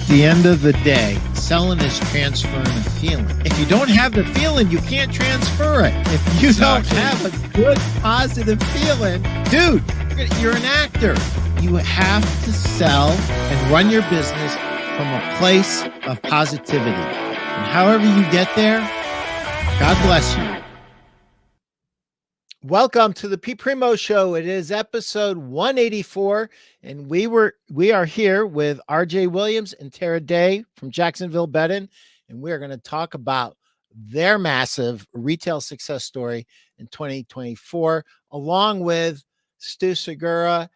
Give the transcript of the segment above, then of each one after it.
the end of the day, selling is transferring a feeling. If you don't have the feeling, you can't transfer it. If you don't have a good, positive feeling, dude, you're an actor. You have to sell and run your business from a place of positivity. And however you get there, God bless you. Welcome to the Primeau Show. It is episode 184, and we are here with RJ Williams and Tara Day from Jacksonville Bedding, and we are going to talk about their massive retail success story in 2024, along with Stu Segura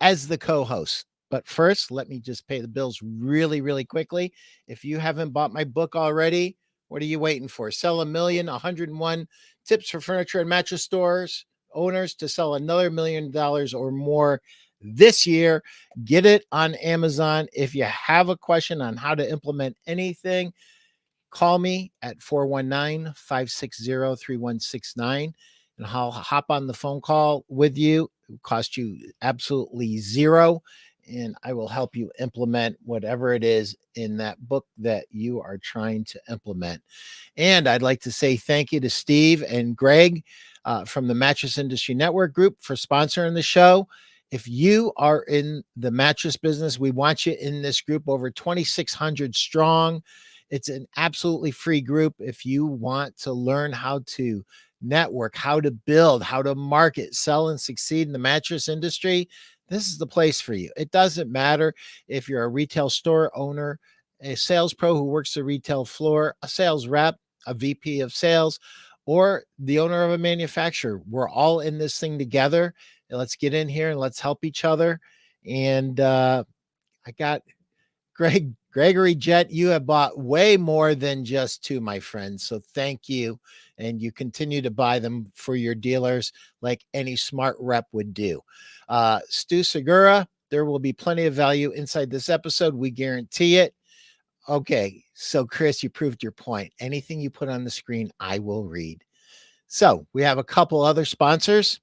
as the co-host. But first, let me just pay the bills really, really quickly. If you haven't bought my book already, what are you waiting for? Sell 101 tips for furniture and mattress stores owners to sell another $1 million or more this year. Get it on Amazon. If you have a question on how to implement anything, call me at 419-560-3169 and I'll hop on the phone call with you. It will cost you absolutely zero. And I will help you implement whatever it is in that book that you are trying to implement. And I'd like to say thank you to Steve and Greg from the Mattress Industry Network Group for sponsoring the show. If you are in the mattress business, we want you in this group, over 2,600 strong. It's an absolutely free group. If you want to learn how to network, how to build, how to market, sell, and succeed in the mattress industry, this is the place for you. It doesn't matter if you're a retail store owner, a sales pro who works the retail floor, a sales rep, a VP of sales, or the owner of a manufacturer. We're all in this thing together. And let's get in here and let's help each other. And I got Gregory Jett. You have bought way more than just two, my friends. So thank you. And you continue to buy them for your dealers like any smart rep would do. Stu Segura, there will be plenty of value inside this episode. We guarantee it. Okay, so Chris, you proved your point. Anything you put on the screen, I will read. So we have a couple other sponsors.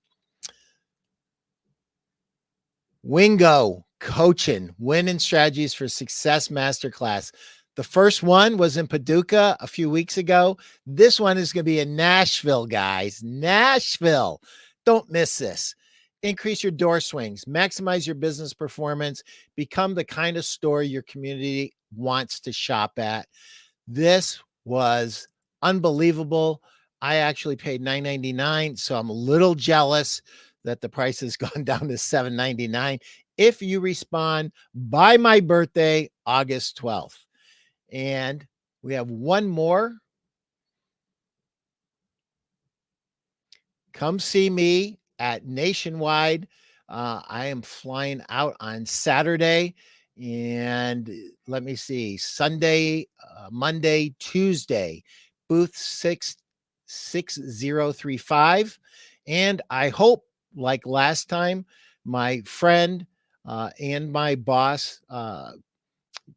Wingo Coaching, Winning Strategies for Success Masterclass. The first one was in Paducah a few weeks ago. This one is going to be in Nashville, guys. Nashville. Don't miss this. Increase your door swings, maximize your business performance, become the kind of store your community wants to shop at. This was unbelievable. I actually paid $9.99, so I'm a little jealous that the price has gone down to $7.99 if you respond by my birthday, August 12th. And we have one more. Come see me at Nationwide. I am flying out on Saturday, and let me see, Sunday, Monday, Tuesday, booth 66035. And I hope, like last time, my friend and my boss,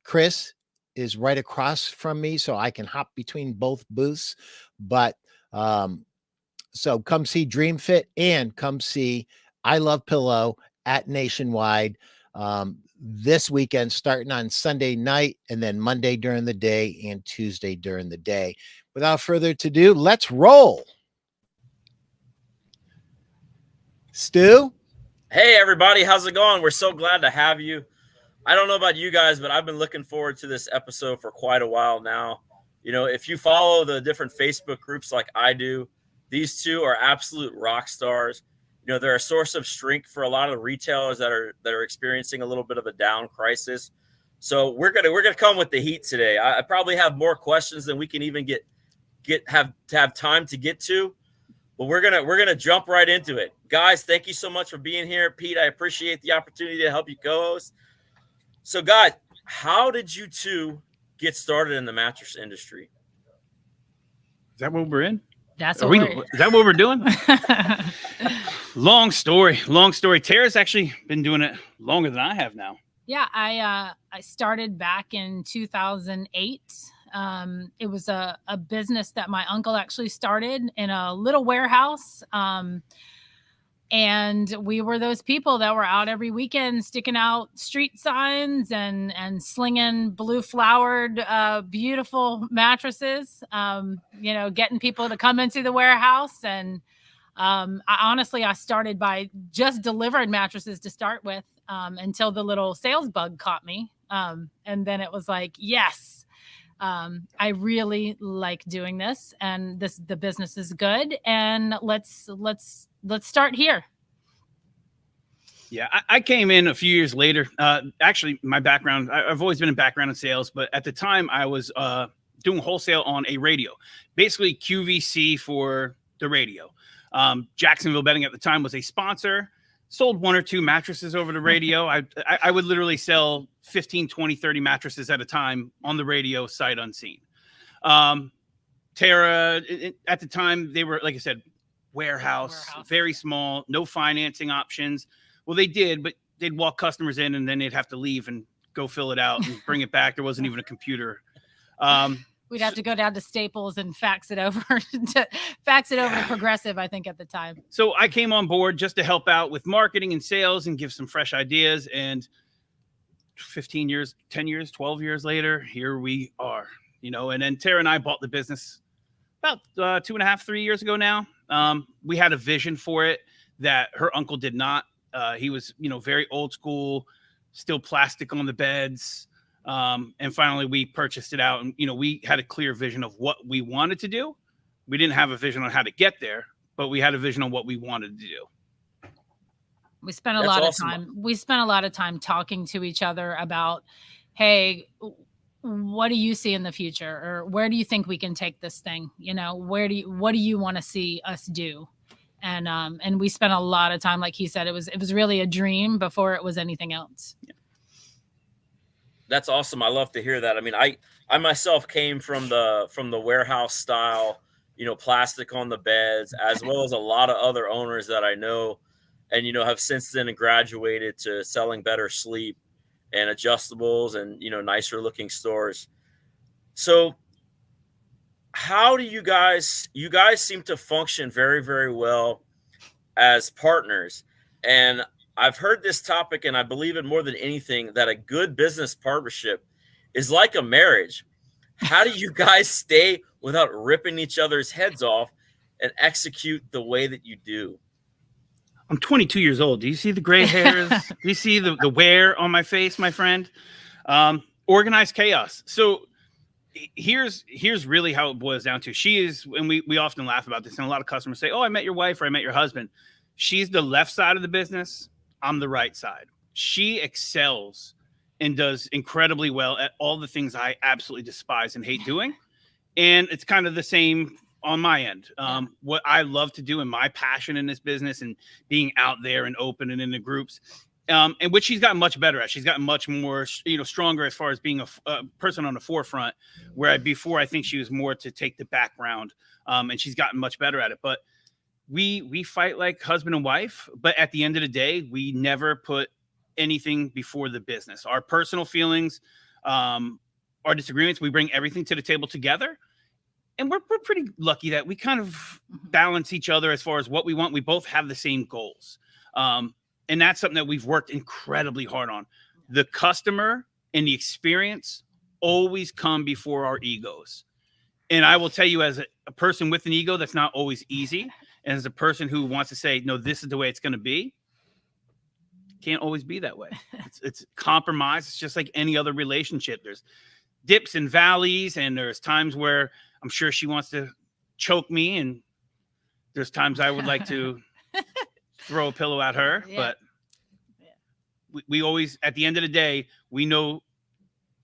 Chris, is right across from me, so I can hop between both booths. But so come see Dream Fit and come see I Love Pillow at Nationwide this weekend, starting on Sunday night and then Monday during the day and Tuesday during the day. Without further ado, let's roll. Stu? Hey, everybody. How's it going? We're so glad to have you. I don't know about you guys, but I've been looking forward to this episode for quite a while now. You know, if you follow the different Facebook groups like I do, these two are absolute rock stars. You know, they're a source of strength for a lot of the retailers that are experiencing a little bit of a down crisis. So we're gonna come with the heat today. I probably have more questions than we can even have time to get to, but we're gonna jump right into it, guys. Thank you so much for being here, Pete. I appreciate the opportunity to help you co-host. So, guys, how did you two get started in the mattress industry? Is that what we're in? Is that what we're doing? Long story. Tara's actually been doing it longer than I have now. Yeah, I started back in 2008. It was a business that my uncle actually started in a little warehouse. And we were those people that were out every weekend sticking out street signs and slinging blue flowered, beautiful mattresses, getting people to come into the warehouse. And I started by just delivering mattresses to start with, until the little sales bug caught me. And then it was like, yes, I really like doing this, and the business is good, and let's start here. Yeah, I came in a few years later. Actually, my background, I've always been in background in sales, but at the time I was doing wholesale on a radio, basically QVC for the radio. Jacksonville Bedding at the time was a sponsor, sold 1 or 2 mattresses over the radio. I would literally sell 15, 20, 30 mattresses at a time on the radio, sight unseen. Tara, at the time, they were, like I said, warehouse, very small, no financing options. Well, they did, but they'd walk customers in and then they'd have to leave and go fill it out and bring it back. There wasn't even a computer. We'd have to go down to Staples and fax it over to Progressive, I think, at the time. So I came on board just to help out with marketing and sales and give some fresh ideas. And 15 years, 10 years, 12 years later, here we are, and then Tara and I bought the business about 2.5, 3 years ago now. We had a vision for it that her uncle did not. He was, very old school, still plastic on the beds. And finally we purchased it out, and, we had a clear vision of what we wanted to do. We didn't have a vision on how to get there, but we had a vision on what we wanted to do. We spent a lot of time. We spent a lot of time talking to each other about, hey, what do you see in the future? Or where do you think we can take this thing? What do you want to see us do? And we spent a lot of time, like he said, it was really a dream before it was anything else. Yeah. That's awesome. I love to hear that. I mean, I myself came from the warehouse style, plastic on the beds, as well as a lot of other owners that I know, and, have since then graduated to selling better sleep and adjustables and, nicer looking stores. So how do you guys seem to function very, very well as partners? And I've heard this topic, and I believe it more than anything, that a good business partnership is like a marriage. How do you guys stay without ripping each other's heads off and execute the way that you do? I'm 22 years old. Do you see the gray hairs? Do you see the wear on my face, my friend? Organized chaos. So here's really how it boils down to. She is, and we often laugh about this, and a lot of customers say, oh, I met your wife or I met your husband. She's the left side of the business. I'm the right side. She excels and does incredibly well at all the things I absolutely despise and hate doing. And it's kind of the same on my end. What I love to do and my passion in this business and being out there and open and in the groups, and which she's gotten much better at. She's gotten much more, stronger as far as being a person on the forefront, where before I think she was more to take the background, and she's gotten much better at it. But we fight like husband and wife, but at the end of the day, we never put anything before the business. Our personal feelings, our disagreements, we bring everything to the table together. And we're pretty lucky that we kind of balance each other as far as what we want. We both have the same goals. And that's something that we've worked incredibly hard on. The customer and the experience always come before our egos. And I will tell you, as a person with an ego, that's not always easy. And as a person who wants to say, no, this is the way it's going to be, can't always be that way. It's compromise. It's just like any other relationship. There's dips and valleys, and there's times where I'm sure she wants to choke me, and there's times I would like to throw a pillow at her. Yeah. But we always, at the end of the day, we know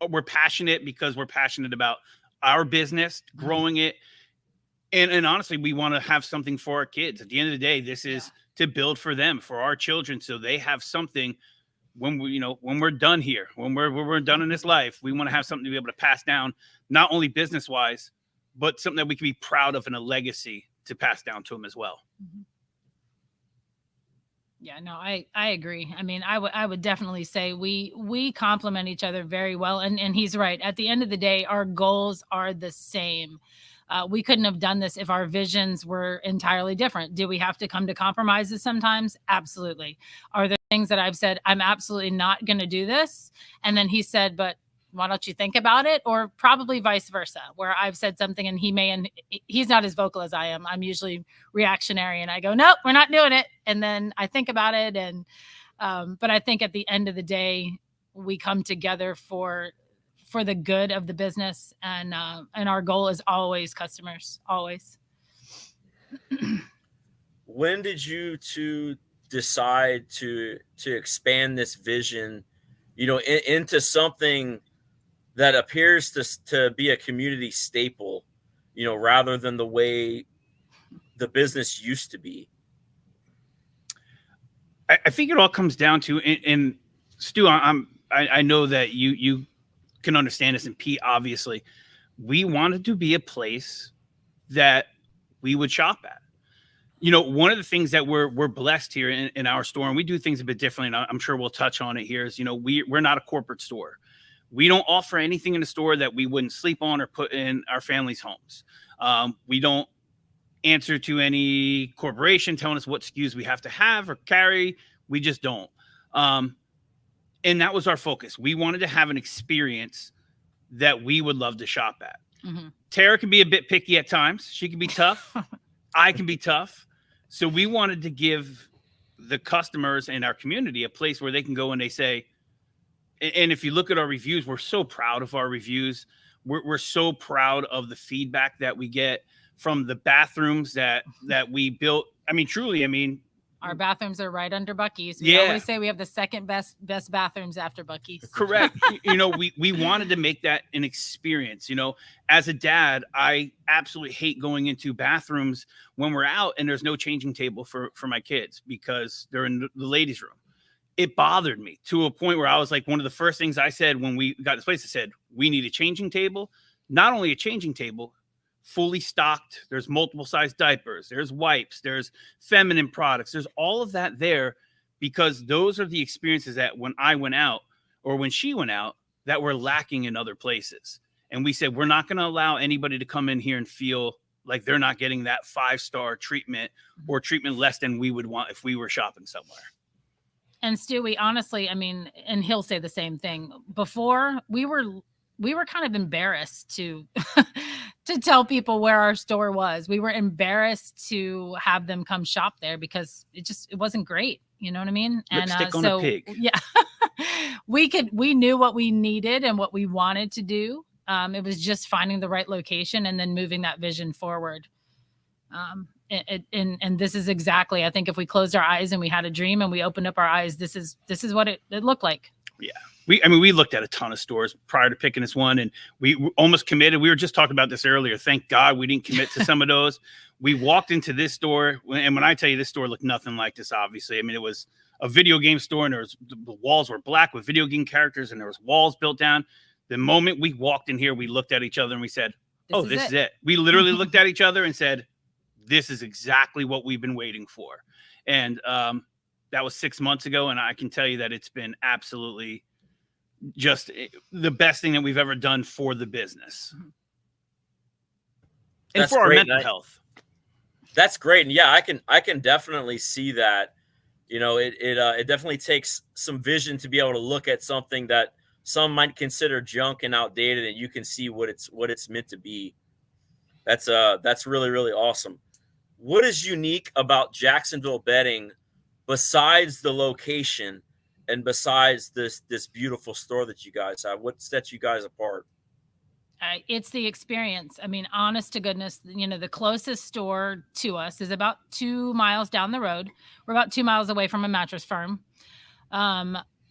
we're passionate because we're passionate about our business, growing it. And honestly, we want to have something for our kids. At the end of the day, this is to build for them, for our children, so they have something when we're done here, when we're done in this life. We want to have something to be able to pass down, not only business wise, but something that we can be proud of and a legacy to pass down to them as well. Yeah, no, I agree. I mean, I would definitely say we complement each other very well. And he's right. At the end of the day, our goals are the same. We couldn't have done this if our visions were entirely different. Do we have to come to compromises sometimes? Absolutely. Are there things that I've said, I'm absolutely not going to do this? And then he said, but why don't you think about it? Or probably vice versa, where I've said something and he's not as vocal as I am. I'm usually reactionary and I go, nope, we're not doing it. And then I think about it. And, but I think at the end of the day, we come together for the good of the business. And our goal is always customers, always. When did you two decide to expand this vision, into something that appears to be a community staple, rather than the way the business used to be? I think it all comes down to, and Stu, I know that you can understand this, and Pete, obviously, we wanted to be a place that we would shop at. One of the things that we're blessed here in our store, and we do things a bit differently, and I'm sure we'll touch on it here, is, we're not a corporate store. We don't offer anything in the store that we wouldn't sleep on or put in our family's homes. We don't answer to any corporation telling us what SKUs we have to have or carry. We just don't. And that was our focus. We wanted to have an experience that we would love to shop at. Mm-hmm. Tara can be a bit picky at times. She can be tough. I can be tough. So we wanted to give the customers and our community a place where they can go and they say, and if you look at our reviews, we're so proud of our reviews. We're so proud of the feedback that we get from the bathrooms that we built. I mean, truly, our bathrooms are right under Buc-ee's. We always say we have the second best bathrooms after Buc-ee's. Correct. We wanted to make that an experience. As a dad, I absolutely hate going into bathrooms when we're out and there's no changing table for my kids because they're in the ladies' room. It bothered me to a point where I was like, one of the first things I said when we got this place, I said, we need a changing table. Not only a changing table, fully stocked. There's multiple size diapers. There's wipes. There's feminine products. There's all of that there because those are the experiences that when I went out or when she went out that were lacking in other places. And we said, we're not going to allow anybody to come in here and feel like they're not getting that 5-star treatment or treatment less than we would want if we were shopping somewhere. And Stu, we honestly, and he'll say the same thing. Before we were kind of embarrassed to to tell people where our store was. We were embarrassed to have them come shop there because it wasn't great. You know what I mean? Lipstick on a pig. Yeah, we knew what we needed and what we wanted to do. It was just finding the right location and then moving that vision forward. And this is exactly, I think if we closed our eyes and we had a dream and we opened up our eyes, this is what it looked like. Yeah. We looked at a ton of stores prior to picking this one and we almost committed. We were just talking about this earlier. Thank God we didn't commit to some of those. We walked into this store and when I tell you this store looked nothing like this, obviously, it was a video game store and the walls were black with video game characters and there was walls built down. The moment we walked in here, we looked at each other and we said, this is it. We literally looked at each other and said, this is exactly what we've been waiting for. And that was 6 months ago. And I can tell you that it's been absolutely just the best thing that we've ever done for the business. And that's for our great. mental health. That's great. And yeah, I can definitely see that. It definitely takes some vision to be able to look at something that some might consider junk and outdated, and you can see what it's meant to be. That's really, really awesome. What is unique about Jacksonville bedding besides the location and besides this beautiful store that you guys have? What sets you guys apart? It's the experience. Honest to goodness, the closest store to us is about 2 miles down the road. We're about 2 miles away from a mattress firm.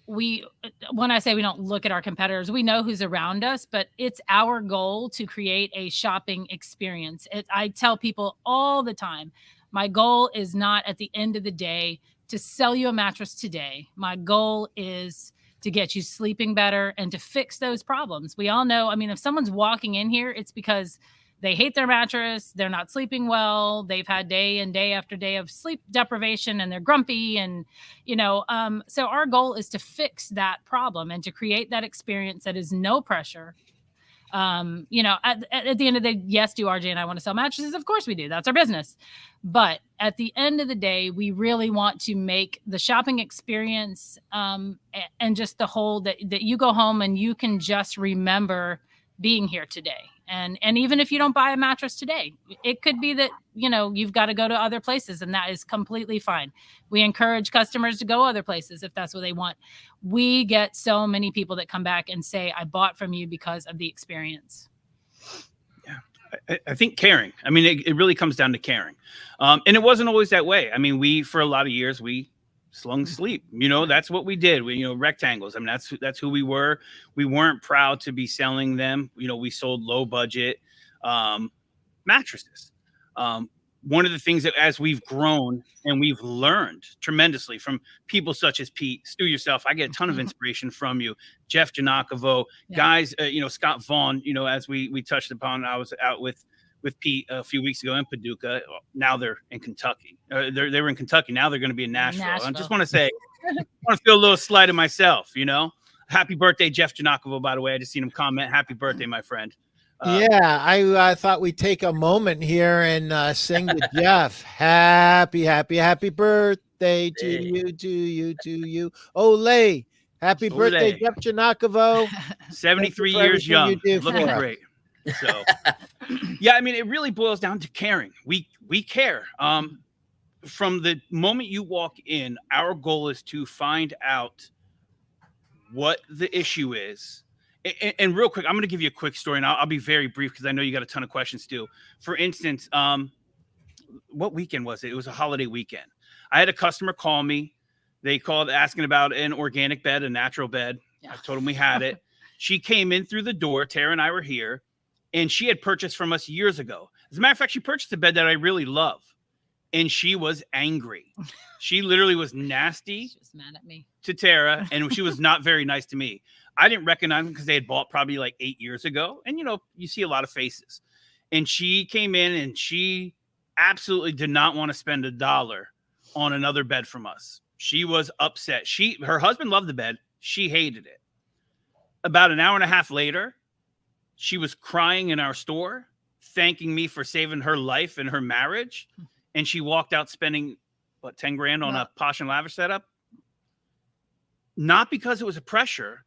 When I say we don't look at our competitors, we know who's around us, but it's our goal to create a shopping experience. I tell people all the time, my goal is not at the end of the day to sell you a mattress today. My goal is to get you sleeping better and to fix those problems. We all know, if someone's walking in here, it's because they hate their mattress, they're not sleeping well, they've had day and day after day of sleep deprivation and they're grumpy. And, so our goal is to fix that problem and to create that experience that is no pressure, You know, at the end of the day, yes, do RJ and I want to sell mattresses? Of course we do. That's our business. But at the end of the day, we really want to make the shopping experience and just the whole that you go home and you can just remember being here today. And even if you don't buy a mattress today, it could be that, you know, you've got to go to other places, and that is completely fine. We encourage customers to go other places if that's what they want. We get so many people that come back and say, I bought from you because of the experience. Yeah, I think caring. I mean, it really comes down to caring. And it wasn't always that way. I mean, for a lot of years, we slung sleep, you know, that's what we did. We, you know, rectangles. I mean, that's who we were. We weren't proud to be selling them. You know, we sold low budget mattresses. One of the things that as we've grown and we've learned tremendously from people such as Pete, Stu yourself, I get a ton of inspiration from you, Jeff Janakovo, guys, you know, Scott Vaughn, you know, as we touched upon, I was out with Pete a few weeks ago in Paducah. Now they're in Kentucky. They were in Kentucky. Now they're going to be in Nashville. I just want to say, I want to feel a little slight of myself, you know. Happy birthday, Jeff Janakovo, by the way. I just seen him comment. Happy birthday, my friend. Yeah, I thought we'd take a moment here and sing to Jeff. Happy birthday to you. Ole. Happy birthday, Jeff Janakovo. 73 years young. Looking great. So, yeah, I mean, it really boils down to caring. We care. From the moment you walk in, our goal is to find out what the issue is. And real quick, I'm going to give you a quick story, and I'll be very brief because I know you got a ton of questions too. For instance, what weekend was it? It was a holiday weekend. I had a customer call me. They called asking about an organic bed, a natural bed. Yeah. I told them we had it. She came in through the door. Tara and I were here. And she had purchased from us years ago. As a matter of fact, she purchased a bed that I really love. And she was angry. She literally was nasty. She was mad at me. To Tara. And she was not very nice to me. I didn't recognize them because they had bought probably like 8 years ago. And, you know, you see a lot of faces. And she came in and she absolutely did not want to spend $1 on another bed from us. She was upset. Her husband loved the bed. She hated it. About an hour and a half later, she was crying in our store, thanking me for saving her life and her marriage. And she walked out spending, what, 10 grand on a Posh and Lavish setup? Not because it was a pressure,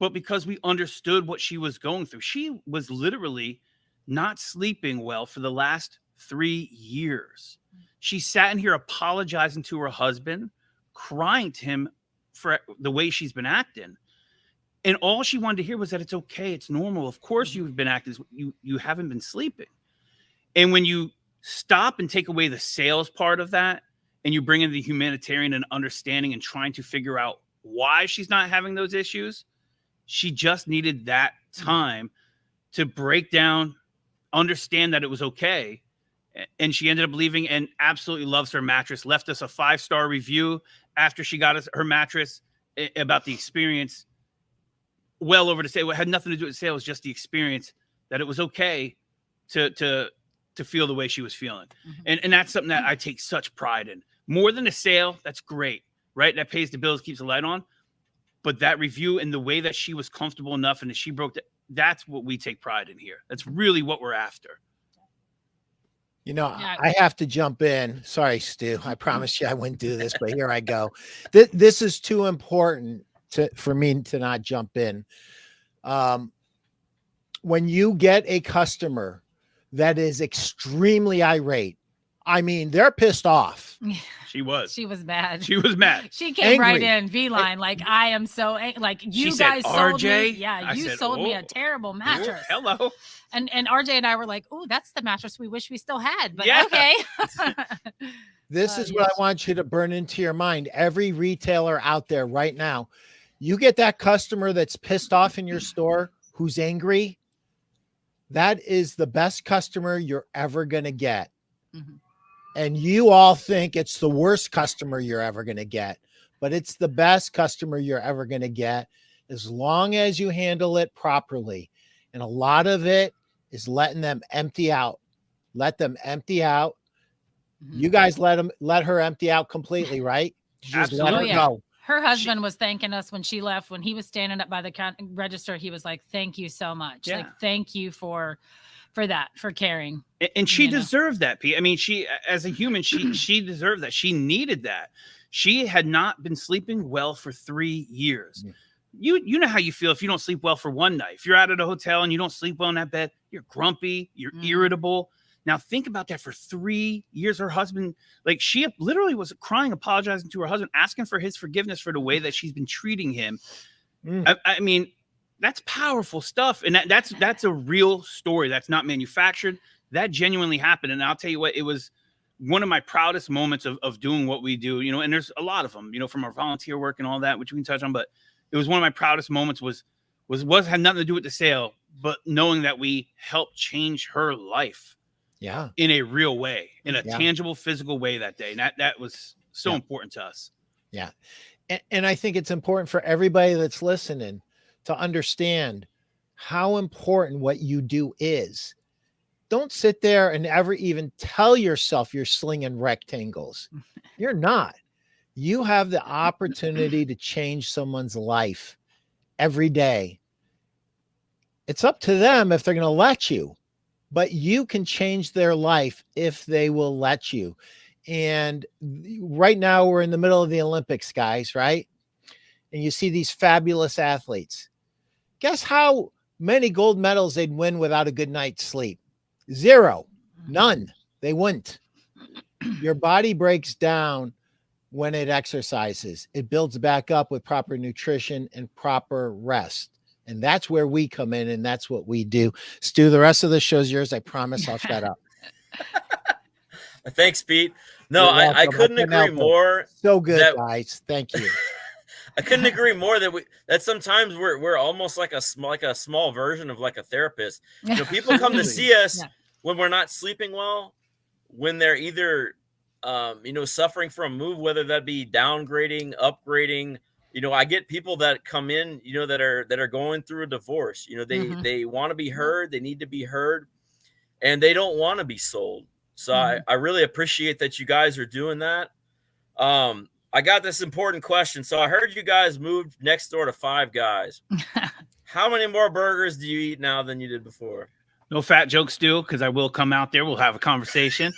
but because we understood what she was going through. She was literally not sleeping well for the last 3 years. She sat in here apologizing to her husband, crying to him for the way she's been acting. And all she wanted to hear was that it's okay. It's normal. Of course you've been acting. You haven't been sleeping. And when you stop and take away the sales part of that, and you bring in the humanitarian and understanding and trying to figure out why she's not having those issues, she just needed that time to break down, understand that it was okay. And she ended up leaving and absolutely loves her mattress. Left us a 5-star review after she got us her mattress about the experience. Well over to say it had nothing to do with sales, just the experience that it was okay to feel the way she was feeling. And that's something that I take such pride in. More than a sale, that's great, right? That pays the bills, keeps the light on. But that review and the way that she was comfortable enough and that she broke that, that's what we take pride in here. That's really what we're after. You know, I have to jump in. Sorry, Stu. I promised you I wouldn't do this, but here I go. This is too important for me to not jump in. When you get a customer that is extremely irate, I mean, they're pissed off. She was. She was mad. She was mad. She came right in V-line like, I am so like you she guys said, sold RJ? me. Yeah, you said, sold me a terrible mattress. Hello. And RJ and I were like, oh, that's the mattress we wish we still had. But Yeah. okay. This is what I want you to burn into your mind. Every retailer out there right now, you get that customer that's pissed off in your store, who's angry. That is the best customer you're ever going to get. And you all think it's the worst customer you're ever going to get, but it's the best customer you're ever going to get as long as you handle it properly. And a lot of it is letting them empty out. Let them empty out. You guys let her empty out completely, right? Just let her go. Her husband was thanking us when she left. When he was standing up by the register, he was like, "Thank you so much. Yeah. Like, thank you for that, for caring." And she deserved that, Pete. I mean, she, as a human, she deserved that. She needed that. She had not been sleeping well for 3 years. You know how you feel if you don't sleep well for one night. If you're out at a hotel and you don't sleep well in that bed, you're grumpy, you're irritable. Now think about that for 3 years. Her husband, like, she literally was crying, apologizing to her husband, asking for his forgiveness for the way that she's been treating him. I mean, that's powerful stuff. And that's a real story. That's not manufactured. That genuinely happened. And I'll tell you what, it was one of my proudest moments of doing what we do, and there's a lot of them, from our volunteer work and all that, which we can touch on, but it was one of my proudest moments was had nothing to do with the sale, but knowing that we helped change her life. Yeah. In a real way, in a tangible, physical way that day. And that was so important to us. Yeah. And I think it's important for everybody that's listening to understand how important what you do is. Don't sit there and ever even tell yourself you're slinging rectangles. You're not. You have the opportunity to change someone's life every day. It's up to them if they're going to let you. But you can change their life if they will let you. And right now we're in the middle of the Olympics, guys, right? And you see these fabulous athletes. Guess how many gold medals they'd win without a good night's sleep? 0. None. They wouldn't. Your body breaks down when it exercises. It builds back up with proper nutrition and proper rest. And that's where we come in, and that's what we do. Stu, the rest of the show's yours. I promise I'll shut up. Thanks, Pete. No, I couldn't agree more. So good, guys. Thank you. I couldn't agree more that sometimes we're almost like a small version of like a therapist. People come to see us when we're not sleeping well, when they're either suffering from a move, whether that be downgrading, upgrading. I get people that come in, that are going through a divorce. They want to be heard. They need to be heard, and they don't want to be sold. So I really appreciate that you guys are doing that. I got this important question. So I heard you guys moved next door to Five Guys. How many more burgers do you eat now than you did before? No fat jokes, Stu, because I will come out there. We'll have a conversation.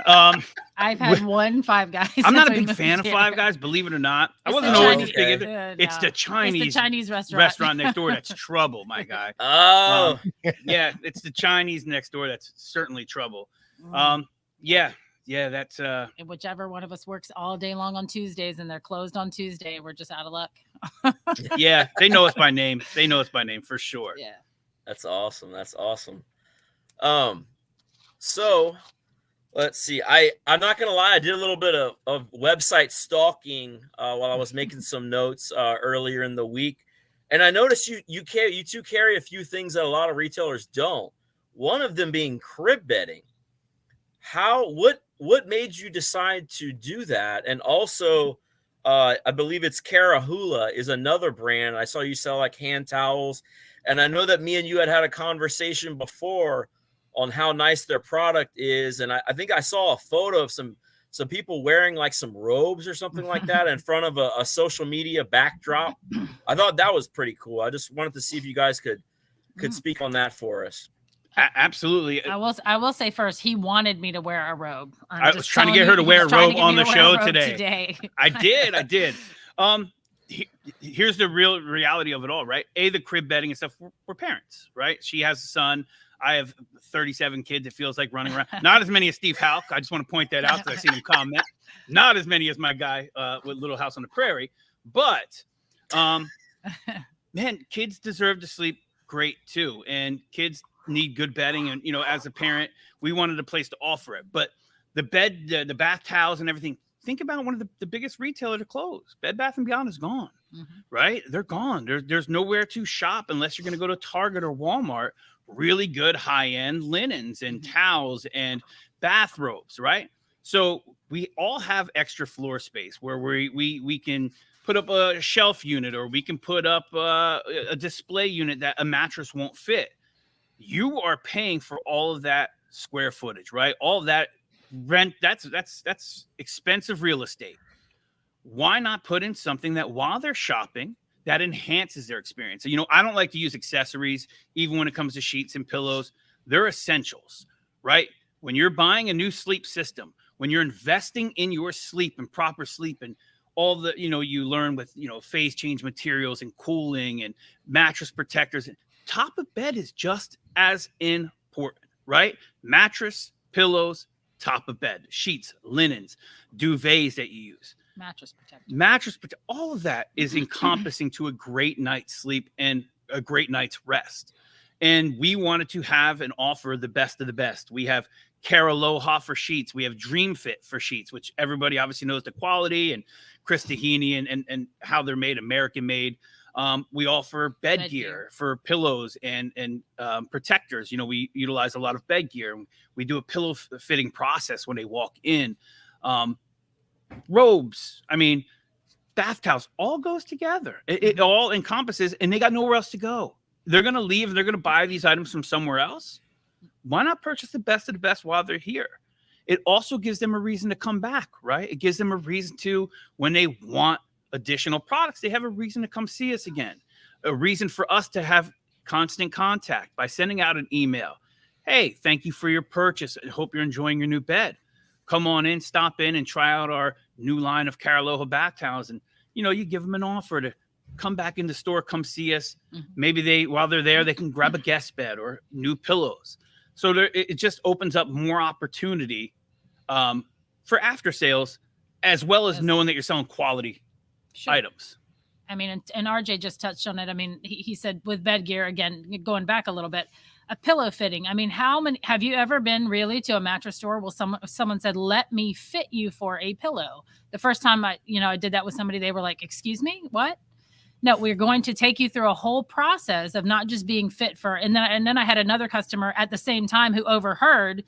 I've had one Five Guys. I'm not a big fan of Five Guys, believe it or not. I wasn't always big. It's the Chinese restaurant next door that's trouble, my guy. Oh, yeah, it's the Chinese next door that's certainly trouble. Yeah, that's whichever one of us works all day long on Tuesdays and they're closed on Tuesday, we're just out of luck. Yeah, they know us by name. They know us by name for sure. Yeah. That's awesome. So let's see. I'm not gonna lie. I did a little bit of website stalking while I was making some notes earlier in the week, and I noticed you two carry a few things that a lot of retailers don't. One of them being crib bedding. What made you decide to do that? And also, I believe it's Carahula is another brand. I saw you sell like hand towels, and I know that me and you had a conversation before on how nice their product is. And I think I saw a photo of some people wearing like some robes or something like that in front of a social media backdrop. I thought that was pretty cool. I just wanted to see if you guys could speak on that for us. Absolutely. I will say first, he wanted me to wear a robe. I was trying to get her to wear a robe on the show today. I did. Here's the real reality of it all, right? The crib bedding and stuff. We're parents, right? She has a son. I have 37 kids. It feels like running around. Not as many as Steve Halk. I just want to point that out because I seen him comment. Not as many as my guy with Little House on the Prairie. But, man, kids deserve to sleep great too. And kids need good bedding. And, as a parent, we wanted a place to offer it. But the bed, the bath towels and everything, think about one of the biggest retailers to close. Bed Bath & Beyond is gone, right? They're gone. There's nowhere to shop unless you're going to go to Target or Walmart. Really good high-end linens and towels and bathrobes, right? So we all have extra floor space where we can put up a shelf unit, or we can put up a display unit that a mattress won't fit. You are paying for all of that square footage, right? All of that rent, that's expensive real estate. why not put in something that while they're shopping, that enhances their experience? So, you know, I don't like to use accessories, even when it comes to sheets and pillows. They're essentials, right? When you're buying a new sleep system, when you're investing in your sleep and proper sleep and all the, you know, you learn with, you know, phase change materials and cooling and mattress protectors, top of bed is just as important, right? Mattress, pillows, top of bed, sheets, linens, duvets that you use. Mattress protector, all of that is encompassing to a great night's sleep and a great night's rest. And we wanted to have and offer the best of the best. We have Cara Aloha for sheets. We have Dream Fit for sheets, which everybody obviously knows the quality, and Chris Tahini and how they're made, American made. We offer bed gear for pillows and protectors. You know, we utilize a lot of bed gear. We do a pillow fitting process when they walk in. Robes, I mean, bath towels, all goes together. It all encompasses, and they got nowhere else to go. They're going to leave. They're going to buy these items from somewhere else. Why not purchase the best of the best while they're here? It also gives them a reason to come back, right? It gives them a reason to, when they want additional products, they have a reason to come see us again. A reason for us to have constant contact by sending out an email. Hey, thank you for your purchase. I hope you're enjoying your new bed. Come on in, stop in, and try out our new line of Cara Aloha bath towels. And, you know, you give them an offer to come back in the store, come see us. Maybe while they're there, they can grab a guest bed or new pillows. So it just opens up more opportunity for after sales, as well as knowing that you're selling quality items. I mean, and RJ just touched on it. I mean, he said with bed gear, again, going back a little bit, a pillow fitting. I mean, how many have you ever been really to a mattress store? Well, someone said, let me fit you for a pillow. The first time I did that with somebody, they were like, excuse me, what? No, we're going to take you through a whole process of not just being fit for, and then I had another customer at the same time who overheard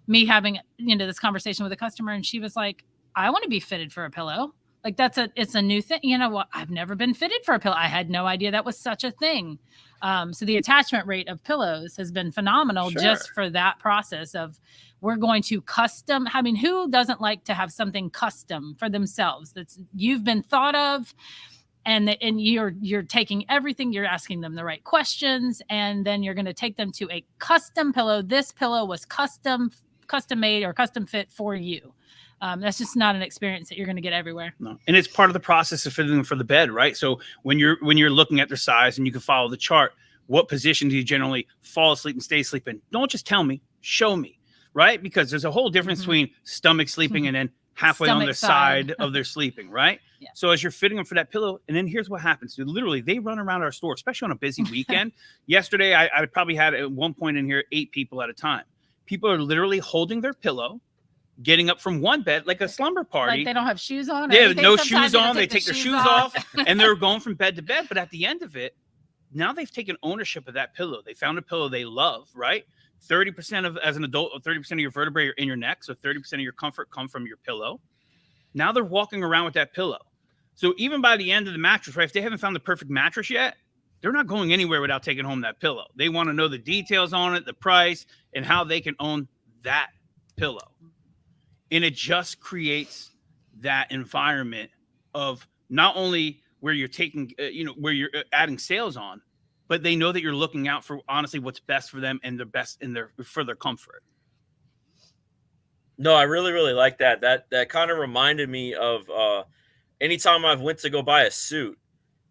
me having, this conversation with a customer. And she was like, I want to be fitted for a pillow. Like it's a new thing. You know what? I've never been fitted for a pillow. I had no idea that was such a thing. So the attachment rate of pillows has been phenomenal just for that process of we're going to custom. I mean, who doesn't like to have something custom for themselves that's you've been thought of, and you're taking everything, you're asking them the right questions, and then you're going to take them to a custom pillow. This pillow was custom made or custom fit for you. That's just not an experience that you're going to get everywhere. No. And it's part of the process of fitting them for the bed, right? So when you're looking at their size and you can follow the chart, what position do you generally fall asleep and stay asleep in? Don't just tell me, show me, right? Because there's a whole difference between stomach sleeping and then halfway on their side of their sleeping, right? Yeah. So as you're fitting them for that pillow, and then here's what happens. So literally, they run around our store, especially on a busy weekend. Yesterday, I probably had at one point in here 8 people at a time. People are literally holding their pillow, getting up from one bed like a slumber party. Like they don't have shoes on. Yeah, no shoes on. They take their shoes off and they're going from bed to bed. But at the end of it, now they've taken ownership of that pillow. They found a pillow they love, right? 30% of, as an adult, 30% of your vertebrae are in your neck. So 30% of your comfort come from your pillow. Now they're walking around with that pillow. So even by the end of the mattress, right, if they haven't found the perfect mattress yet, they're not going anywhere without taking home that pillow. They want to know the details on it, the price, and how they can own that pillow. And it just creates that environment of not only where you're taking, where you're adding sales on, but they know that you're looking out for honestly what's best for them and the best for their comfort. No, I really, really like that. That kind of reminded me of anytime I've went to go buy a suit.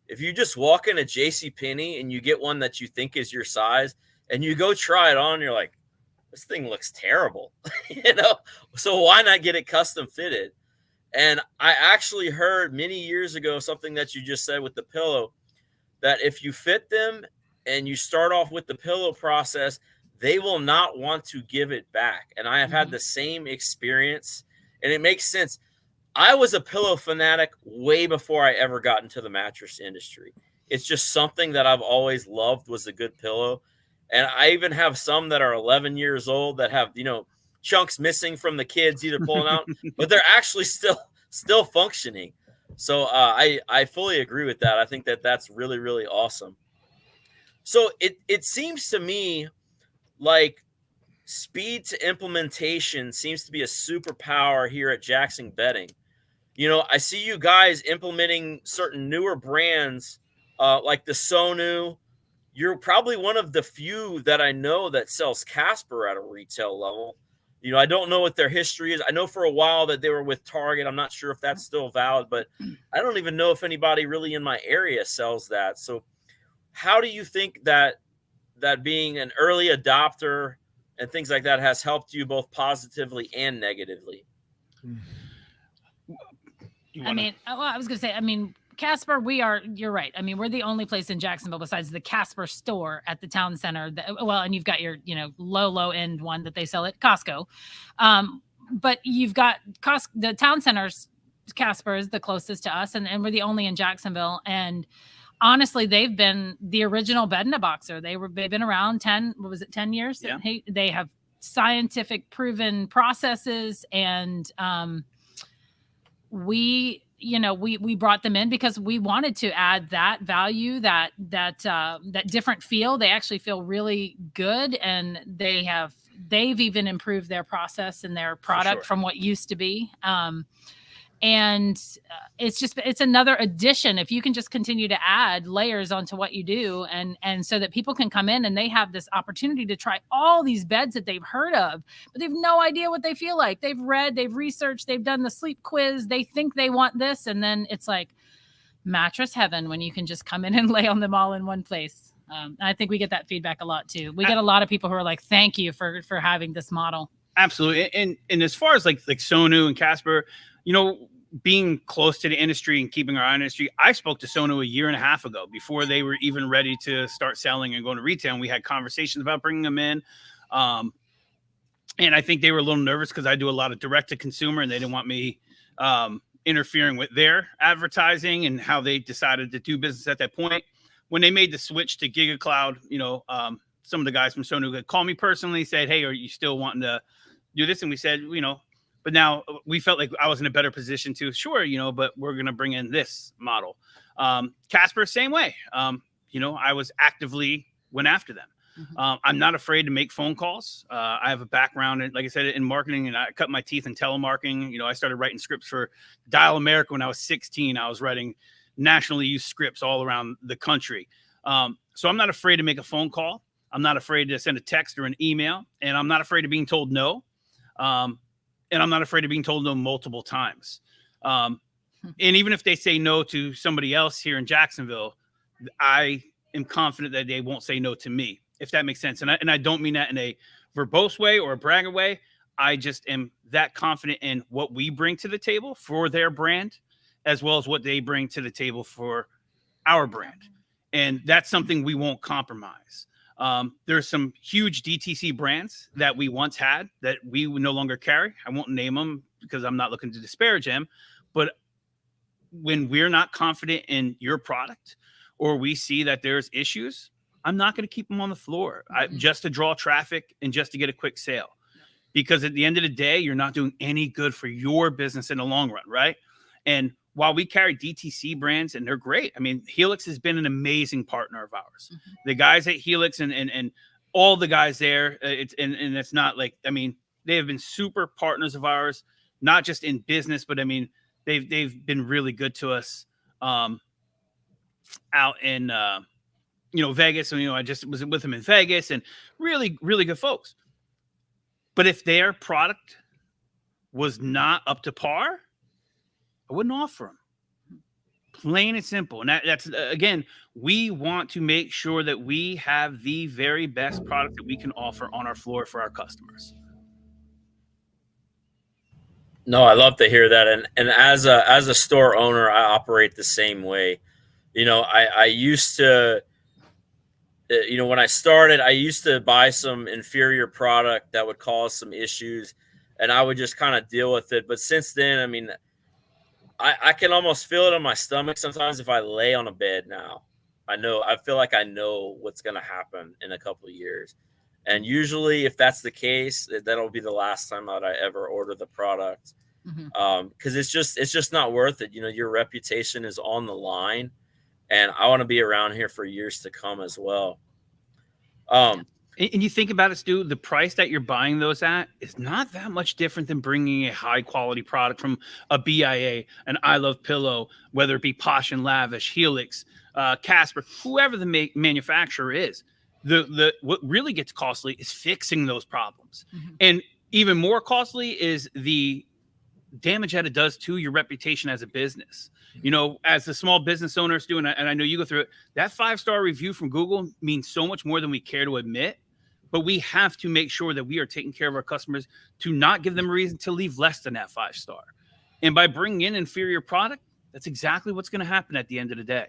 If you just walk in a JCPenney and you get one that you think is your size and you go try it on, you're like, this thing looks terrible, so why not get it custom fitted? And I actually heard many years ago something that you just said with the pillow, that if you fit them and you start off with the pillow process, they will not want to give it back. And I have had the same experience, and it makes sense. I was a pillow fanatic way before I ever got into the mattress industry. It's just something that I've always loved, was a good pillow. And I even have some that are 11 years old that have, chunks missing from the kids either pulling out, but they're actually still functioning. So I fully agree with that. I think that's really, really awesome. So it seems to me like speed to implementation seems to be a superpower here at Jackson Bedding. you know, I see you guys implementing certain newer brands, like the Sonu. You're probably one of the few that I know that sells Casper at a retail level. You know, I don't know what their history is. I know for a while that they were with Target. I'm not sure if that's still valid, but I don't even know if anybody really in my area sells that. So how do you think that being an early adopter and things like that has helped you both positively and negatively? I mean, well, I was going to say, I mean, Casper, you're right. I mean, we're the only place in Jacksonville besides the Casper store at the town center. And you've got your, low end one that they sell at Costco. But you've got the town center's Casper is the closest to us. And we're the only in Jacksonville. And honestly, they've been the original bed in a boxer. They've been around 10 years? Yeah. They have scientific proven processes, and we brought them in because we wanted to add that value, that different feel. They actually feel really good, and they've even improved their process and their product from what used to be. And it's another addition. If you can just continue to add layers onto what you do, and so that people can come in and they have this opportunity to try all these beds that they've heard of, but they've no idea what they feel like. They've read, they've researched, they've done the sleep quiz. They think they want this. And then it's like mattress heaven when you can just come in and lay on them all in one place. I think we get that feedback a lot too. We get a lot of people who are like, thank you for having this model. Absolutely. And as far as like Sonu and Casper, being close to the industry and keeping our eye on the industry, I spoke to Sonu a year and a half ago before they were even ready to start selling and going to retail. And we had conversations about bringing them in. And I think they were a little nervous because I do a lot of direct to consumer, and they didn't want me interfering with their advertising and how they decided to do business at that point. When they made the switch to GigaCloud, some of the guys from Sonu had called me personally, said, hey, are you still wanting to do this? And we said, but now we felt like I was in a better position to, but we're going to bring in this model. Casper, same way. I was actively went after them. Mm-hmm. I'm not afraid to make phone calls. I have a background, like I said, in marketing, and I cut my teeth in telemarketing. I started writing scripts for Dial America when I was 16. I was writing nationally used scripts all around the country. So I'm not afraid to make a phone call. I'm not afraid to send a text or an email, and I'm not afraid of being told no. And I'm not afraid of being told no multiple times. And even if they say no to somebody else here in Jacksonville, I am confident that they won't say no to me, if that makes sense. And I don't mean that in a verbose way or a bragger way. I just am that confident in what we bring to the table for their brand, as well as what they bring to the table for our brand. And that's something we won't compromise. There's some huge DTC brands that we once had that we no longer carry. I won't name them because I'm not looking to disparage them. But when we're not confident in your product, or we see that there's issues, I'm not going to keep them on the floor just to draw traffic and just to get a quick sale. Because at the end of the day, you're not doing any good for your business in the long run, right? And while we carry DTC brands, and they're great. I mean, Helix has been an amazing partner of ours. Mm-hmm. The guys at Helix and all the guys there, it's not like, I mean, they have been super partners of ours, not just in business, but I mean, they've been really good to us out in, Vegas. And, I just was with them in Vegas, and really, really good folks. But if their product was not up to par, I wouldn't offer them. Plain and simple. And that's again, we want to make sure that we have the very best product that we can offer on our floor for our customers. No, I love to hear that. And as a store owner, I operate the same way. I used to, when I started, I used to buy some inferior product that would cause some issues, and I would just kind of deal with it. But since then, I mean, I can almost feel it on my stomach sometimes if I lay on a bed now. I feel like I know what's going to happen in a couple of years. And usually if that's the case, that'll be the last time that I ever order the product. Mm-hmm. Cause it's just not worth it. Your reputation is on the line, and I want to be around here for years to come as well. And you think about it, Stu, the price that you're buying those at is not that much different than bringing a high quality product from a BIA, an I Love Pillow, whether it be Posh and Lavish, Helix, Casper, whoever the manufacturer is. What really gets costly is fixing those problems. Mm-hmm. And even more costly is the damage that it does to your reputation as a business. You know, as the small business owners do, and I know you go through it, that 5-star review from Google means so much more than we care to admit. But we have to make sure that we are taking care of our customers to not give them a reason to leave less than that 5-star. And by bringing in inferior product, that's exactly what's going to happen at the end of the day.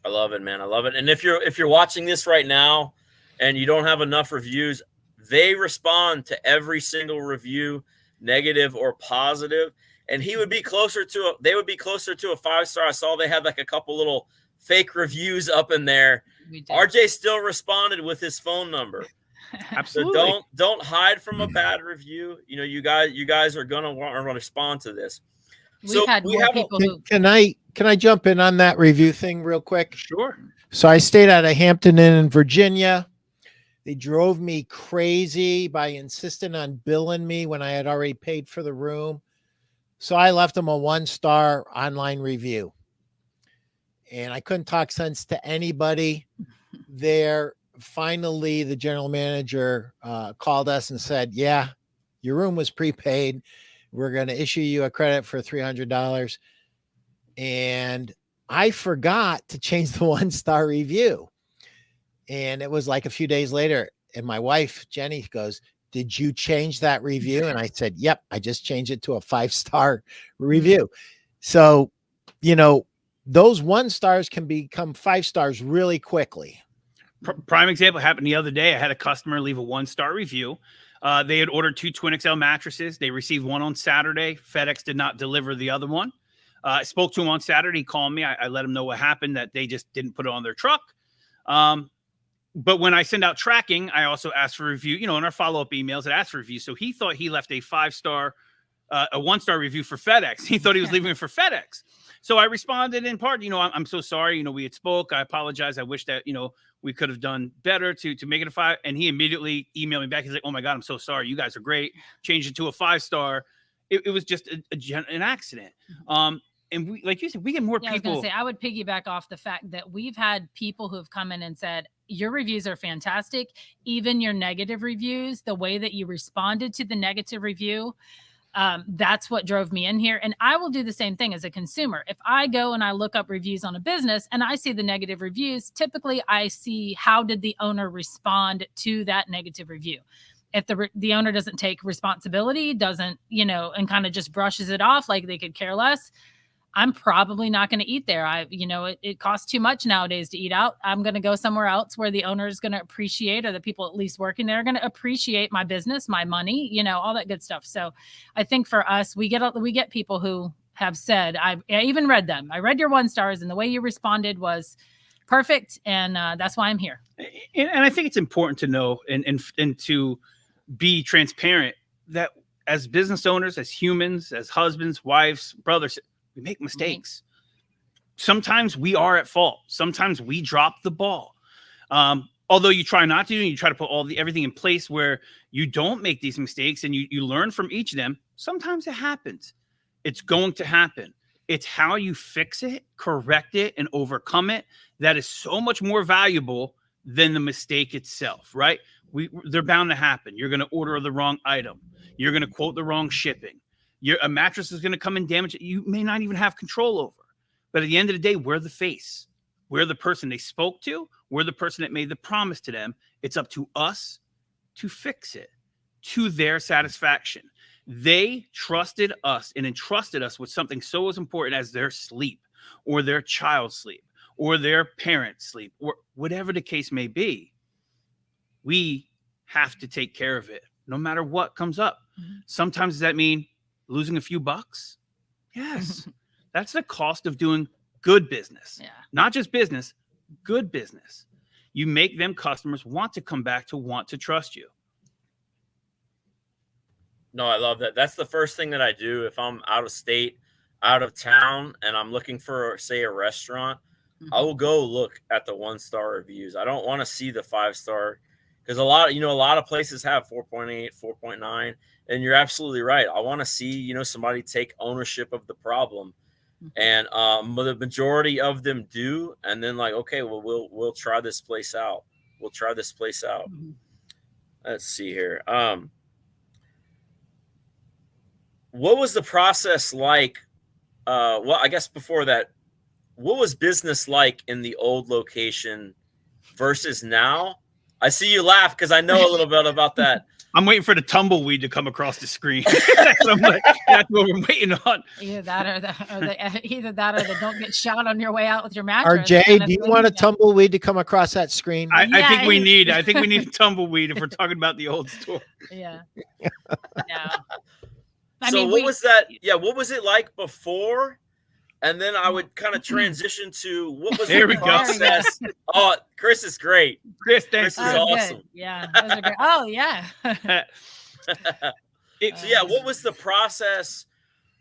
I love it, man. I love it. And if you're watching this right now and you don't have enough reviews, they respond to every single review, negative or positive. And they would be closer to a 5-star. I saw they had like a couple little fake reviews up in there. RJ still responded with his phone number. Absolutely. So don't hide from a bad review. You know, you guys are gonna want to respond to this. We've had more people who can I jump in on that review thing real quick? Sure. So I stayed at a Hampton Inn in Virginia. They drove me crazy by insisting on billing me when I had already paid for the room. So I left them a 1-star online review. And I couldn't talk sense to anybody there. Finally, the general manager called us and said, yeah, your room was prepaid. We're going to issue you a credit for $300. And I forgot to change the 1-star review. And it was like a few days later. And my wife, Jenny, goes, did you change that review? And I said, yep, I just changed it to a 5-star review. So, you know, those 1-stars can become 5-stars really quickly. Prime example happened the other day. I had a customer leave a 1-star review. They had ordered 2 Twin XL mattresses. They received one on Saturday. FedEx did not deliver the other one. I spoke to him on Saturday. He called me. I let him know what happened, that they just didn't put it on their truck. But when I send out tracking, I also ask for review, you know, in our follow-up emails, it asks for review. So he thought he left a 5-star, a 1-star review for FedEx. He thought he was leaving it for FedEx. So I responded in part, you know, I'm so sorry. You know, we had spoke. I apologize. I wish that, you know, we could have done better to make it a 5. And he immediately emailed me back. He's like, oh my God, I'm so sorry. You guys are great. Changed it to a 5-star. It was just an accident. And we, like you said, we get more people. I was going to say, I would piggyback off the fact that we've had people who have come in and said, your reviews are fantastic. Even your negative reviews, the way that you responded to the negative review, that's what drove me in here. And I will do the same thing as a consumer. If I go and I look up reviews on a business and I see the negative reviews, typically I see how did the owner respond to that negative review. If the owner doesn't take responsibility, doesn't, you know, and kind of just brushes it off like they could care less, I'm probably not going to eat there. It costs too much nowadays to eat out. I'm going to go somewhere else where the owner is going to appreciate, or the people at least working there are going to appreciate my business, my money, you know, all that good stuff. So I think for us, we get people who have said, I even read them. I read your 1-stars and the way you responded was perfect. And that's why I'm here. And I think it's important to know and to be transparent that as business owners, as humans, as husbands, wives, brothers, we make mistakes. Sometimes we are at fault. Sometimes we drop the ball. Although you try not to, and you try to put everything in place where you don't make these mistakes and you learn from each of them. Sometimes it happens. It's going to happen. It's how you fix it, correct it, and overcome it that is so much more valuable than the mistake itself, right? They're bound to happen. You're going to order the wrong item. You're going to quote the wrong shipping. A mattress is going to come and damage it. You may not even have control over. But at the end of the day, we're the face. We're the person they spoke to. We're the person that made the promise to them. It's up to us to fix it to their satisfaction. They trusted us and entrusted us with something so as important as their sleep or their child's sleep or their parents' sleep or whatever the case may be. We have to take care of it no matter what comes up. Mm-hmm. Sometimes does that mean losing a few bucks? Yes. That's the cost of doing good business. Yeah. Not just business, good business. You make them customers want to come back to want to trust you. No, I love that. That's the first thing that I do if I'm out of state, out of town, and I'm looking for, say, a restaurant. I will go look at the 1-star reviews. I don't want to see the 5-star, because a lot of places have 4.8, 4.9, and you're absolutely right. I want to see, somebody take ownership of the problem, and the majority of them do, and then like, okay, well, we'll try this place out. We'll try this place out. Let's see here. What was the process like? Well, I guess before that, what was business like in the old location versus now? I see you laugh because I know a little bit about that. I'm waiting for the tumbleweed to come across the screen. That's what we're waiting on. Either that or the don't get shot on your way out with your mattress. RJ, do you want a tumbleweed to come across that screen? I think we need a tumbleweed if we're talking about the old store. Yeah. What was that? Yeah, what was it like before? And then I would kind of transition to what was the process. Oh, Chris is great. Chris, thanks. Chris is awesome. Good. Yeah, those are great. Oh, yeah. What was the process?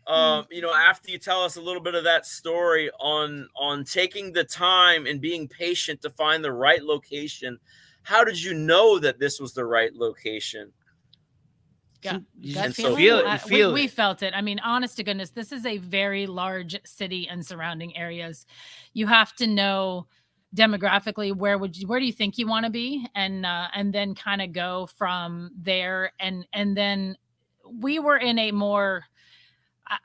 After you tell us a little bit of that story on taking the time and being patient to find the right location. How did you know that this was the right location? We felt it. I mean, honest to goodness, this is a very large city and surrounding areas. You have to know demographically where do you think you want to be, and then kind of go from there. And then we were in a more,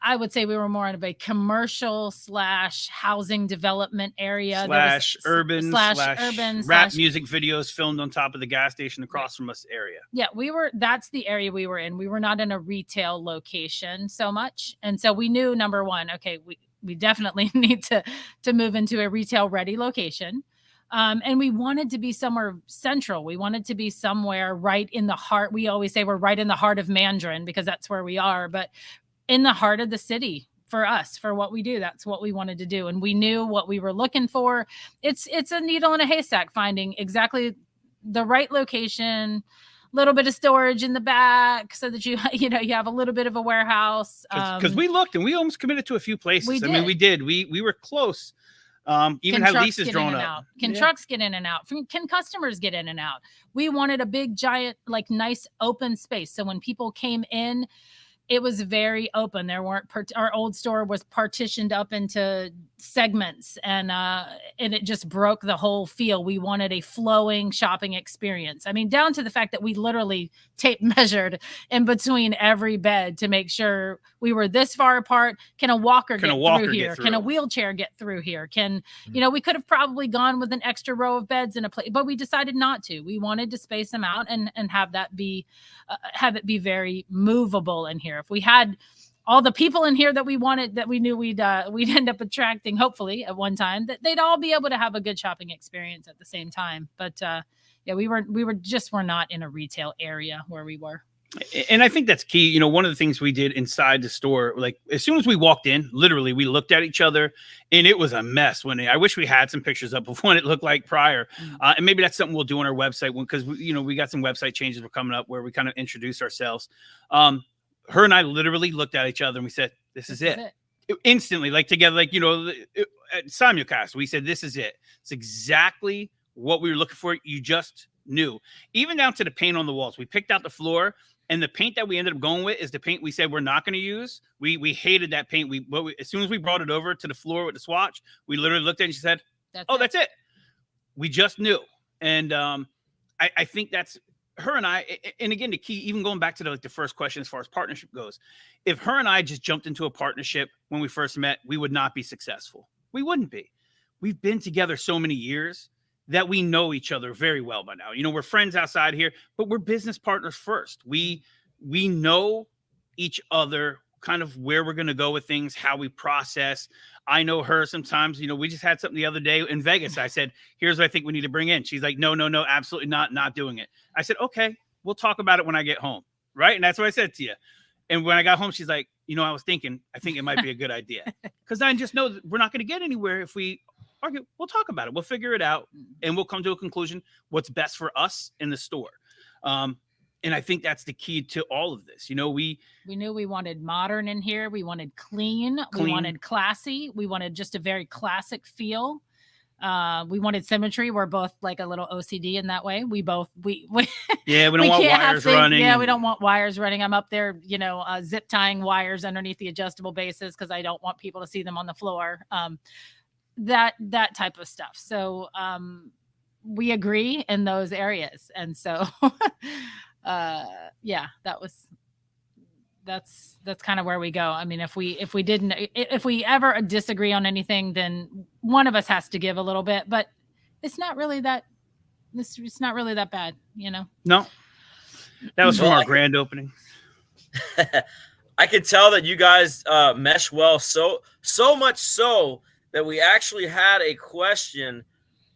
I would say we were more in a commercial / housing development area / urban rap music videos filmed on top of the gas station across from us area. Yeah, that's the area we were in. We were not in a retail location so much. And so we knew, number one, okay, we definitely need to move into a retail ready location. And we wanted to be somewhere central. We wanted to be somewhere right in the heart. We always say we're right in the heart of Mandarin because that's where we are, but in the heart of the city for us, for what we do. That's what we wanted to do. And we knew what we were looking for. It's a needle in a haystack, finding exactly the right location, little bit of storage in the back so that you have a little bit of a warehouse. Because we looked and we almost committed to a few places. We did. We were close. Even had leases drawn up. Can trucks get in and out? Can customers get in and out? We wanted a big, giant, like nice open space. So when people came in, it was very open. There weren't our old store was partitioned up into segments, and it just broke the whole feel. We wanted a flowing shopping experience. I mean, down to the fact that we literally tape measured in between every bed to make sure we were this far apart. Can a walker get through here? Can a wheelchair get through here? We could have probably gone with an extra row of beds in a place, but we decided not to. We wanted to space them out and have that be have it be very movable in here. If we had all the people in here that we wanted, that we knew we'd end up attracting, hopefully at one time, that they'd all be able to have a good shopping experience at the same time. But we were not in a retail area where we were. And I think that's key. One of the things we did inside the store, like as soon as we walked in, literally we looked at each other and it was a mess. I wish we had some pictures up of what it looked like prior. And maybe that's something we'll do on our website because we got some website changes we're coming up where we kind of introduce ourselves. Her and I literally looked at each other and we said, this is it. Instantly, like together, like, at simulcast, we said, this is it. It's exactly what we were looking for. You just knew. Even down to the paint on the walls. We picked out the floor, and the paint that we ended up going with is the paint we said we're not going to use. We hated that paint. As soon as we brought it over to the floor with the swatch, we literally looked at it and she said, that's it. We just knew. And I think that's her and I, and again, the key, even going back to the first question as far as partnership goes, if her and I just jumped into a partnership when we first met, we would not be successful. We wouldn't be. We've been together so many years that we know each other very well by now. We're friends outside here, but we're business partners first. We know each other, kind of where we're going to go with things, how we process. I know her sometimes. We just had something the other day in Vegas. I said, here's what I think we need to bring in. She's like, no, absolutely not doing it. I said, okay, we'll talk about it when I get home. Right. And that's what I said to you. And when I got home, she's like, I was thinking, I think it might be a good idea. Because I just know that we're not going to get anywhere if we argue. We'll talk about it. We'll figure it out and we'll come to a conclusion what's best for us in the store. And I think that's the key to all of this. We knew we wanted modern in here. We wanted clean. We wanted classy. We wanted just a very classic feel. We wanted symmetry. We're both like a little OCD in that way. We Yeah, we don't want wires running. Yeah, we don't want wires running. I'm up there, zip tying wires underneath the adjustable bases because I don't want people to see them on the floor. That type of stuff. So we agree in those areas, and so yeah, that's kind of where we go. I mean, if we ever disagree on anything, then one of us has to give a little bit, but it's not really that bad, No, that was from our grand opening. I could tell that you guys mesh well, so much so that we actually had a question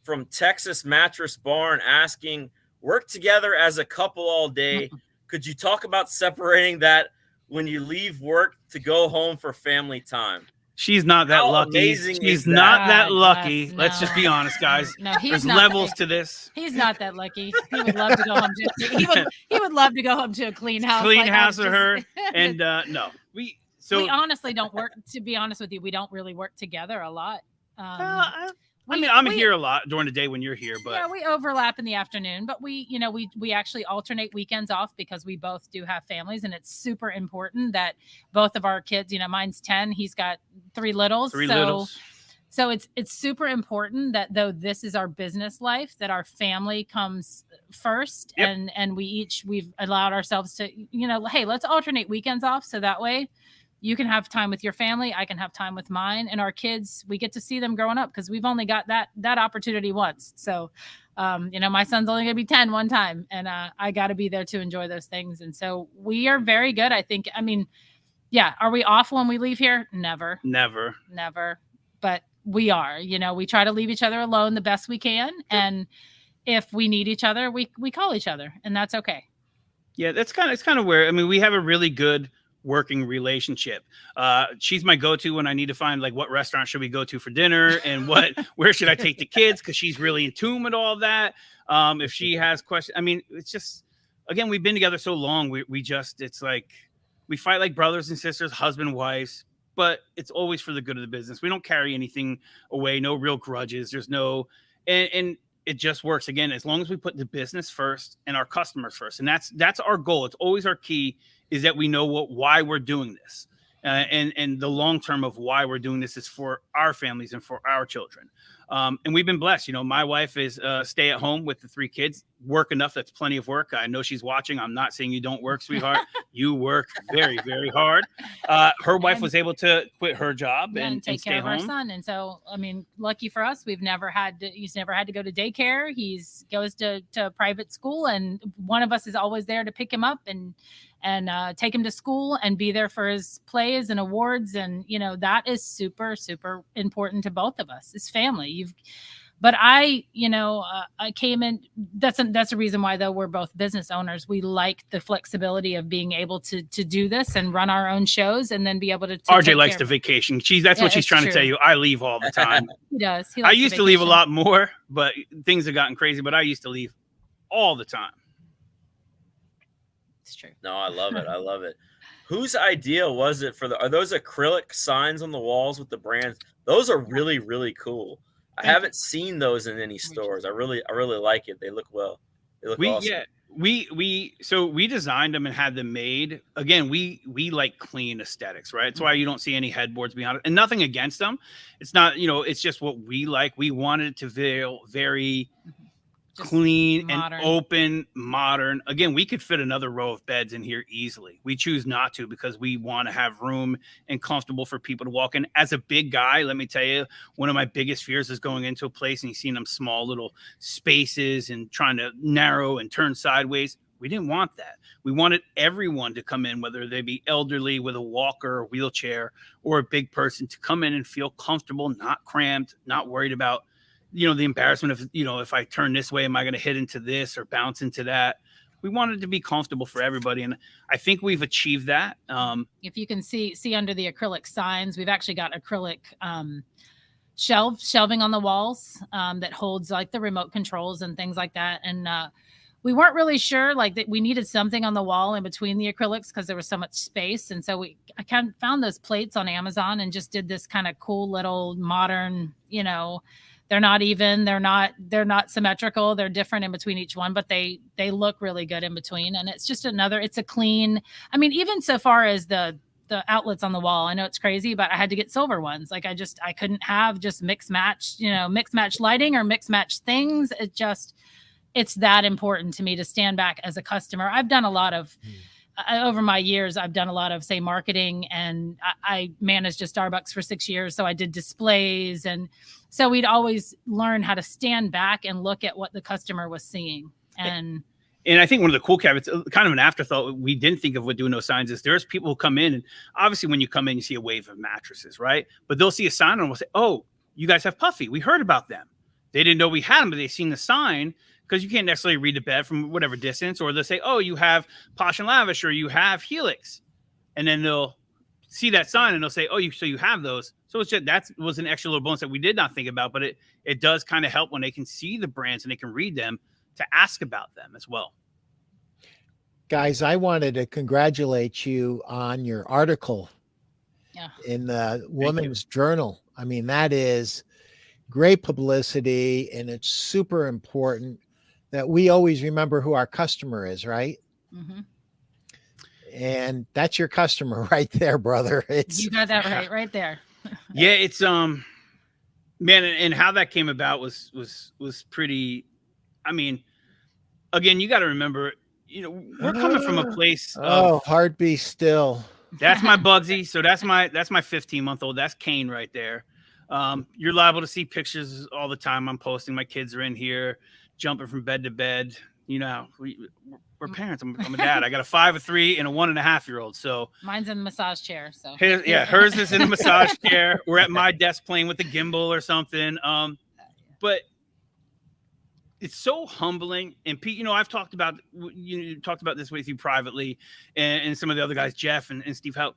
from Texas Mattress Barn asking, work together as a couple all day. Could you talk about separating that when you leave work to go home for family time? She's not that lucky. She's not that lucky. No. Let's just be honest, guys. No, there's levels to this. He's not that lucky. He would love to go home he would love to go home to a clean house. Clean house with her. And no. We honestly don't work, to be honest with you, we don't really work together a lot. I'm here a lot during the day when you're here, but yeah, we overlap in the afternoon, but we actually alternate weekends off because we both do have families, and it's super important that both of our kids, mine's 10, he's got 3 littles. So it's super important that though this is our business life, that our family comes first. Yep. And we've allowed ourselves to, hey, let's alternate weekends off. So that way you can have time with your family. I can have time with mine, and our kids, we get to see them growing up because we've only got that opportunity once. So, my son's only going to be 10 one time, and I got to be there to enjoy those things. And so we are very good. I think, yeah. Are we awful when we leave here? Never. But we are, we try to leave each other alone the best we can. And if we need each other, we call each other, and that's okay. Yeah, it's kind of where, we have a really good working relationship. She's my go-to when I need to find like what restaurant should we go to for dinner and where should I take the kids, because she's really in tune with all that. If she has questions, it's just, again, we've been together so long. It's like we fight like brothers and sisters, husband, wives, but it's always for the good of the business. We don't carry anything away, no real grudges. There's no, and it just works, again, as long as we put the business first and our customers first. And that's our goal. It's always our key, is that we know why we're doing this. And the long term of why we're doing this is for our families and for our children. And we've been blessed. My wife is stay at home with the 3 kids, work enough. That's plenty of work. I know she's watching. I'm not saying you don't work, sweetheart. You work very, very hard. Her wife was able to quit her job and take stay care of home. our son. And so, lucky for us, he's never had to go to daycare. Goes to private school, and one of us is always there to pick him up and take him to school and be there for his plays and awards. And, that is super, super important to both of us. It's family. But I came in, that's a reason why, though, we're both business owners. We like the flexibility of being able to do this and run our own shows, and then be able to RJ likes to vacation. That's what she's trying to tell you. I leave all the time. He does. I used to leave a lot more, but things have gotten crazy, but I used to leave all the time. It's true. No, I love it. I love it. Whose idea was it are those acrylic signs on the walls with the brands? Those are really, really cool. I haven't seen those in any stores. I really like it. They look well. They look awesome. Yeah, we designed them and had them made. Again, we like clean aesthetics, right? That's why you don't see any headboards behind it, and nothing against them. It's not, it's just what we like. We wanted it to feel very clean modern. And open, modern. Again, we could fit another row of beds in here easily. We choose not to because we want to have room and comfortable for people to walk in. As a big guy, let me tell you, one of my biggest fears is going into a place and you see them small little spaces and trying to narrow and turn sideways. We didn't want that. We wanted everyone to come in, whether they be elderly with a walker or wheelchair, or a big person, to come in and feel comfortable, not cramped, not worried about the embarrassment of, if I turn this way, am I going to hit into this or bounce into that? We wanted to be comfortable for everybody. And I think we've achieved that. If you can see under the acrylic signs, we've actually got acrylic shelving on the walls that holds like the remote controls and things like that. And we weren't really sure that we needed something on the wall in between the acrylics because there was so much space. And so I kind of found those plates on Amazon and just did this kind of cool little modern, They're not even, they're not symmetrical. They're different in between each one, but they look really good in between. And it's just it's a clean, I mean, even so far as the outlets on the wall, I know it's crazy, but I had to get silver ones. Like I couldn't have just mix match lighting or mix match things. It's that important to me to stand back as a customer. I've done a lot of, over my years, I've done a lot of, say, marketing, and I managed a Starbucks for 6 years. So I did displays. And so we'd always learn how to stand back and look at what the customer was seeing. And I think one of the cool caveats, kind of an afterthought, we didn't think of with doing those signs, is there's people who come in, and obviously when you come in, you see a wave of mattresses, right? But they'll see a sign and we'll say, oh, you guys have Puffy. We heard about them. They didn't know we had them, but they seen the sign, because you can't necessarily read the bed from whatever distance. Or they'll say, oh, you have Posh and Lavish, or you have Helix. And then they'll see that sign and they'll say, oh, so you have those. So it's just, that was an extra little bonus that we did not think about, but it does kind of help when they can see the brands and they can read them to ask about them as well. Guys, I wanted to congratulate you on your article in the Women's Journal. I mean, that is great publicity, and it's super important that we always remember who our customer is, right? Mm-hmm. And that's your customer right there, brother. You got that right there. Yeah, it's man, and how that came about was pretty. I mean, again, you got to remember, we're coming from a place. Heart be still. That's my Bugsy. So that's my 15-month-old. That's Kane right there. You're liable to see pictures all the time I'm posting. My kids are in here jumping from bed to bed. We're parents. I'm a dad. I got a 5, a 3, and a 1.5-year-old. So mine's in the massage chair. So hers is in the massage chair. We're at my desk playing with the gimbal or something. But it's so humbling. And Pete, I've talked about this with you privately, and some of the other guys, Jeff and Steve Howe.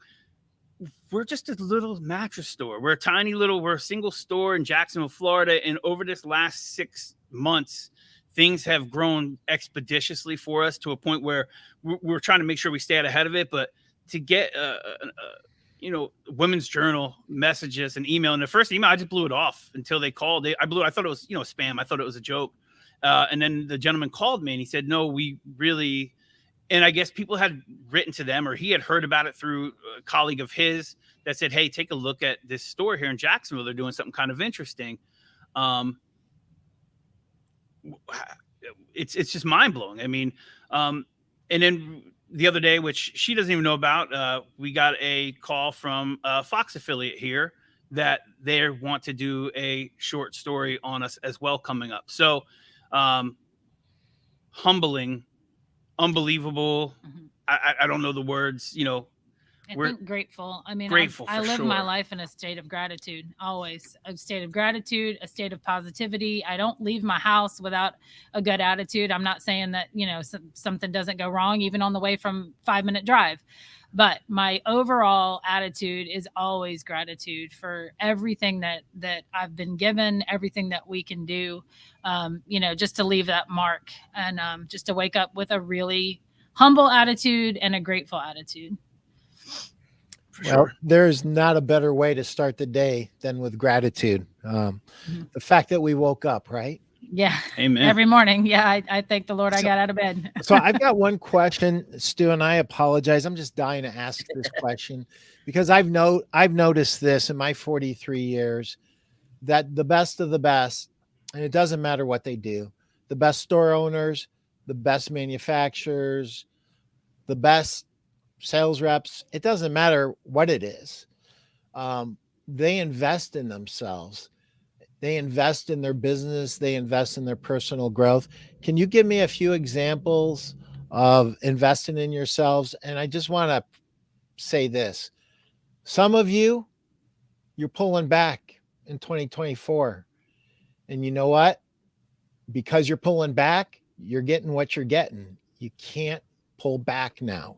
We're just a little mattress store. We're a single store in Jacksonville, Florida. And over this last 6 months, things have grown expeditiously for us to a point where we're trying to make sure we stay out ahead of it. But to get, Women's Journal messages and email, and the first email, I just blew it off until they called. I thought it was, spam. I thought it was a joke. And then the gentleman called me and he said, no, we really, and I guess people had written to them, or he had heard about it through a colleague of his that said, hey, take a look at this store here in Jacksonville. They're doing something kind of interesting. It's just mind blowing. I mean, and then the other day, which she doesn't even know about, we got a call from a Fox affiliate here that they want to do a short story on us as well coming up. So humbling, unbelievable. Mm-hmm. I don't know the words, I think grateful. I mean, grateful I live my life in a state of gratitude, always a state of gratitude, a state of positivity. I don't leave my house without a good attitude. I'm not saying that, something doesn't go wrong, even on the way from 5-minute drive, but my overall attitude is always gratitude for everything that I've been given, everything that we can do, just to leave that mark and just to wake up with a really humble attitude and a grateful attitude. Well, there's not a better way to start the day than with gratitude. The fact that we woke up, right? Yeah. Amen. Every morning. Yeah. I thank the Lord I got out of bed. So I've got one question, Stu, and I apologize. I'm just dying to ask this question because I've noticed this in my 43 years that the best of the best, and it doesn't matter what they do, the best store owners, the best manufacturers, the best sales reps, it doesn't matter what it is. They invest in themselves. They invest in their business. They invest in their personal growth. Can you give me a few examples of investing in yourselves? And I just want to say this. Some of you're pulling back in 2024. And you know what? Because you're pulling back, you're getting what you're getting. You can't pull back now.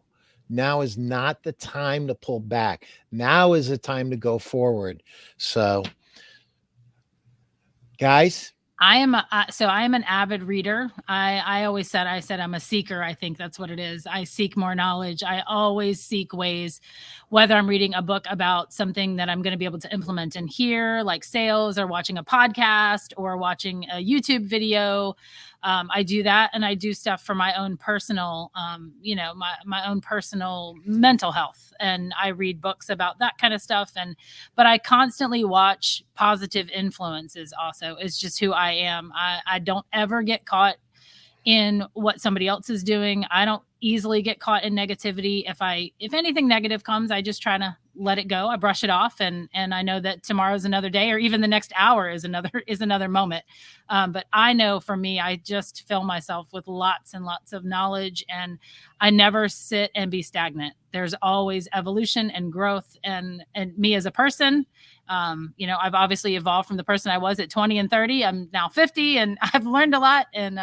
Now is not the time to pull back. Now is the time to go forward. So, guys, I am I am an avid reader. I always said I'm a seeker. I think that's what it is. I seek more knowledge. I always seek ways, whether I'm reading a book about something that I'm going to be able to implement in here, like sales, or watching a podcast or watching a YouTube video. I do that, and I do stuff for my own personal, my own personal mental health, and I read books about that kind of stuff. But I constantly watch positive influences. Also, it's just who I am. I don't ever get caught in what somebody else is doing. I don't easily get caught in negativity. If anything negative comes, I just try to let it go. I brush it off, and I know that tomorrow's another day, or even the next hour is another moment. But I know for me, I just fill myself with lots and lots of knowledge, and I never sit and be stagnant. There's always evolution and growth, and me as a person. I've obviously evolved from the person I was at 20 and 30. I'm now 50, and I've learned a lot. And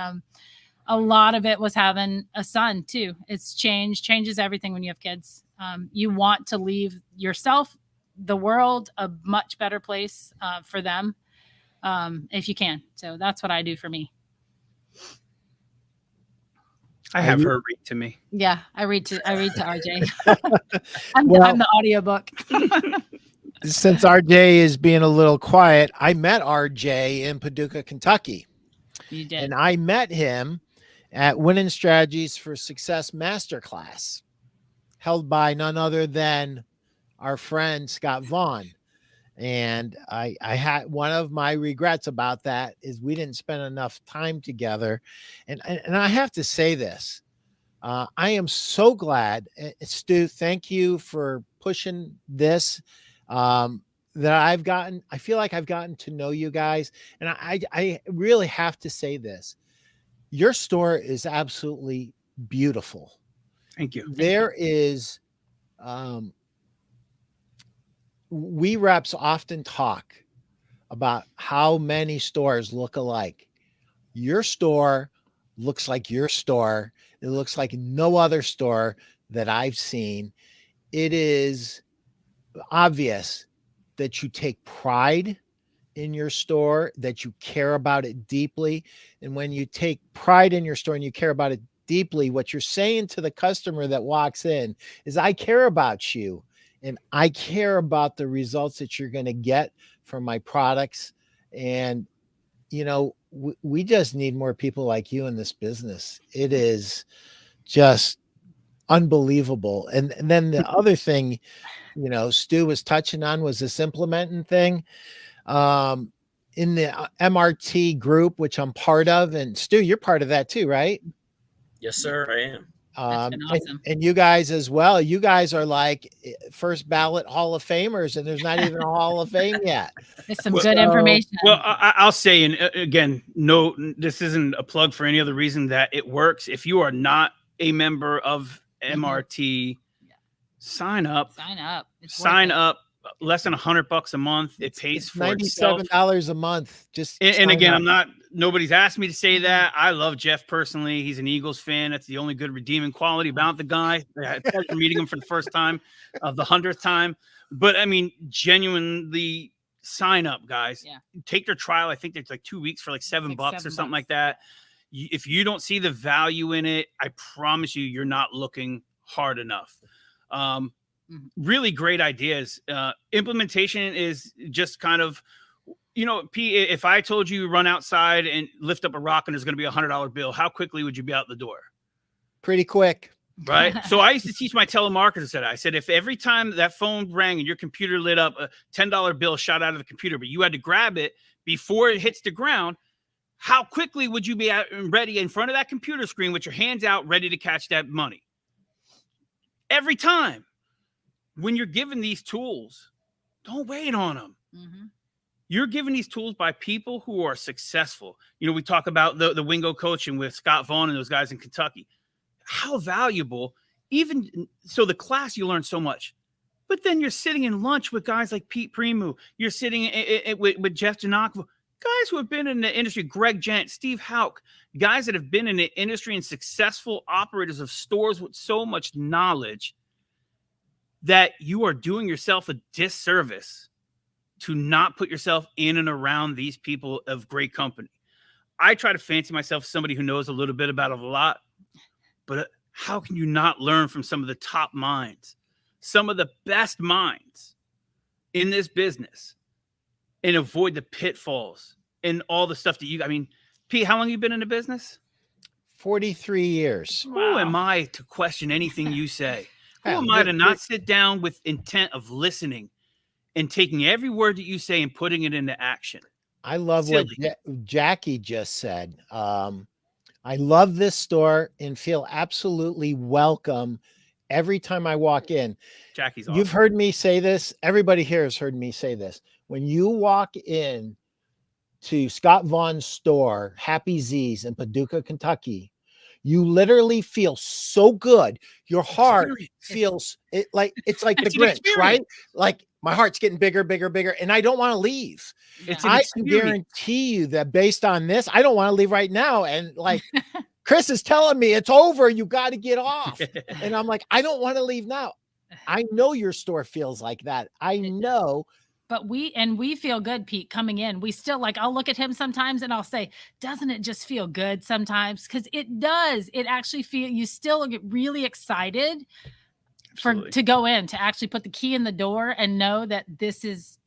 a lot of it was having a son too. It's changes everything when you have kids. You want to leave yourself, the world, a much better place for them, if you can. So that's what I do for me. I have her read to me. Yeah, I read to RJ. I'm the audiobook. Since RJ is being a little quiet, I met RJ in Paducah, Kentucky. You did. And I met him at Winning Strategies for Success Masterclass, held by none other than our friend Scott Vaughn. And I had, one of my regrets about that is we didn't spend enough time together. And I have to say this, I am so glad, Stu, thank you for pushing this, that I feel like I've gotten to know you guys. And I really have to say this. Your store is absolutely beautiful. Thank you. There is, we reps often talk about how many stores look alike. Your store looks like your store. It looks like no other store that I've seen. It is obvious that you take pride in your store, that you care about it deeply. And when you take pride in your store and you care about it deeply, what you're saying to the customer that walks in is, I care about you, and I care about the results that you're going to get from my products. And, we just need more people like you in this business. It is just unbelievable. And then the other thing, Stu was touching on was this implementing thing. In the MRT group, which I'm part of, and Stu, you're part of that too, right? Yes, sir, I am. That's been awesome. And you guys as well. You guys are like first ballot Hall of Famers, and there's not even a Hall of Fame yet. It's some good information. Well, I'll say, and again, no, this isn't a plug for any other reason that it works. If you are not a member of MRT, sign up. Sign up. Less than $100 a month. It pays for $97 a month. And again, nobody's asked me to say that. I love Jeff personally. He's an Eagles fan. That's the only good redeeming quality about the guy. I had pleasure meeting him for the first time, the 100th time. But I mean, genuinely sign up, guys. Yeah. Take their trial. I think it's like 2 weeks for like $7 or something like that. If you don't see the value in it, I promise you're not looking hard enough. Really great ideas. Implementation is just kind of, Pete, if I told you run outside and lift up a rock and there's going to be a $100 bill, how quickly would you be out the door? Pretty quick. Right. So I used to teach my telemarketers that. I said, if every time that phone rang and your computer lit up, a $10 bill shot out of the computer, but you had to grab it before it hits the ground, how quickly would you be ready in front of that computer screen with your hands out, ready to catch that money? Every time. When you're given these tools, don't wait on them. You're given these tools by people who are successful. We talk about the Wingo coaching with Scott Vaughn and those guys in Kentucky. How valuable, even so the class, you learn so much. But then you're sitting in lunch with guys like Pete Primeau. You're sitting with Jeff Janakvo, guys who have been in the industry, Greg Gent, Steve Hauk, guys that have been in the industry and successful operators of stores with so much knowledge that you are doing yourself a disservice to not put yourself in and around these people of great company. I try to fancy myself somebody who knows a little bit about a lot, but how can you not learn from some of the top minds, some of the best minds in this business, and avoid the pitfalls and all the stuff that you, I mean, Pete, how long have you been in the business? 43 years. Who am I to question anything you say? Who Yeah, am I to not sit down with intent of listening and taking every word that you say and putting it into action? I love Silly. what Jackie just said. I love this store and feel absolutely welcome every time I walk in. Jackie's awesome. You've heard me say this. Everybody here has heard me say this. When you walk in to Scott Vaughn's store, Happy Z's in Paducah, Kentucky, you literally feel so good. Your heart feels it like it's like the It's an Grinch, experience. right? Like my heart's getting bigger, bigger, bigger, and I don't want to leave. It's an I can experience. guarantee you that based on this, I don't want to leave right now. And like Chris is telling me it's over, you got to get off. And I'm like, I don't want to leave now. I know your store feels like that. I know. But we feel good, Pete, coming in. We still like, I'll look at him sometimes and I'll say, doesn't it just feel good sometimes? Because it does. It actually you still get really excited to go in, to actually put the key in the door and know that this is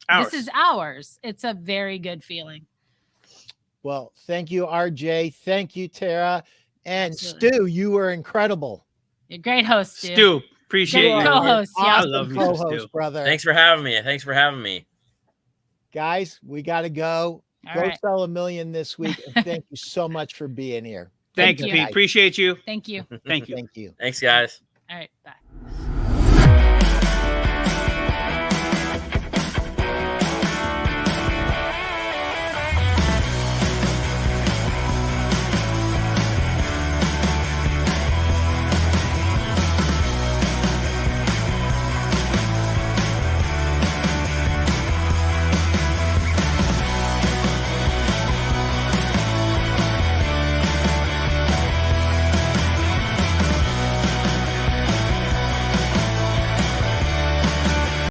ours. It's a very good feeling. Well, thank you, RJ. Thank you, Tara. And Absolutely. Stu, you were incredible. You're a great host, Stu. Stu, appreciate Great you. co-host. Yeah. I love you, Stu. co-host, brother. Thanks for having me. Thanks for having me. Guys, we got to go. All Go right. sell 1 million this week. And thank you so much for being here. Thank you, you. Pete. Appreciate you. Thank you. Thank you. Thank you. Thanks, guys. All right. Bye.